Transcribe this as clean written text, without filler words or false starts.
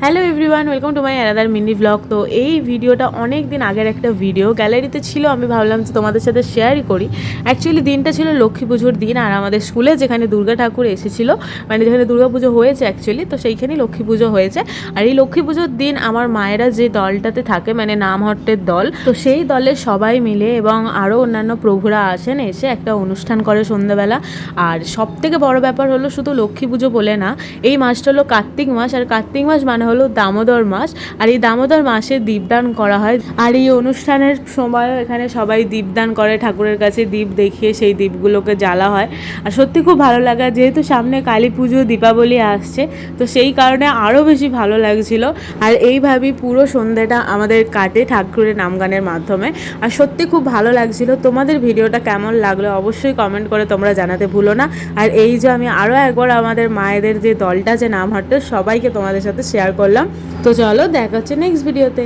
Hello everyone, welcome to my another mini blog. তো এই ভিডিওটা অনেক দিন আগের একটা ভিডিও, গ্যালারিতে ছিল, আমি ভাবলাম যে তোমাদের সাথে শেয়ারই করি। অ্যাকচুয়ালি দিনটা ছিল লক্ষ্মী পুজোর দিন, আর আমাদের স্কুলে যেখানে দুর্গা ঠাকুর এসেছিলো, মানে যেখানে দুর্গা পুজো হয়েছে অ্যাকচুয়ালি, তো সেইখানেই লক্ষ্মী পুজো হয়েছে। আর এই লক্ষ্মী পুজোর দিন আমার মায়েরা যে দলটাতে থাকে, মানে নামহট্টের দল, তো সেই দলের সবাই মিলে এবং আরও অন্যান্য প্রভুরা আসেন, এসে একটা অনুষ্ঠান করে সন্ধ্যাবেলা। আর সব থেকে বড় ব্যাপার হলো, শুধু লক্ষ্মী পুজো বলে না, এই মাসটা হলো কার্তিক মাস, আর কার্তিক মাস মানে হলো দামোদর মাস। আর এই দামোদর মাসে দীপদান করা হয়, আর এই অনুষ্ঠানের সময়ও এখানে সবাই দীপদান করে, ঠাকুরের কাছে দীপ দেখিয়ে সেই দীপগুলোকে জ্বালা হয়। আর সত্যি খুব ভালো লাগা, যেহেতু সামনে কালী পুজো, দীপাবলি আসছে, তো সেই কারণে আরও বেশি ভালো লাগছিল। আর এইভাবেই পুরো সন্ধ্যাটা আমাদের কাটে ঠাকুরের নামগানের মাধ্যমে। আর সত্যি খুব ভালো লাগছিল। তোমাদের ভিডিওটা কেমন লাগলো অবশ্যই কমেন্ট করে তোমরা জানাতে ভুলো না। আর এই যে আমি আরও একবার আমাদের মায়েদের যে দলটা, যে নামহাট্টের, সবাইকে তোমাদের সাথে শেয়ার করলাম। তো চলো, দেখা হচ্ছে নেক্সট ভিডিওতে।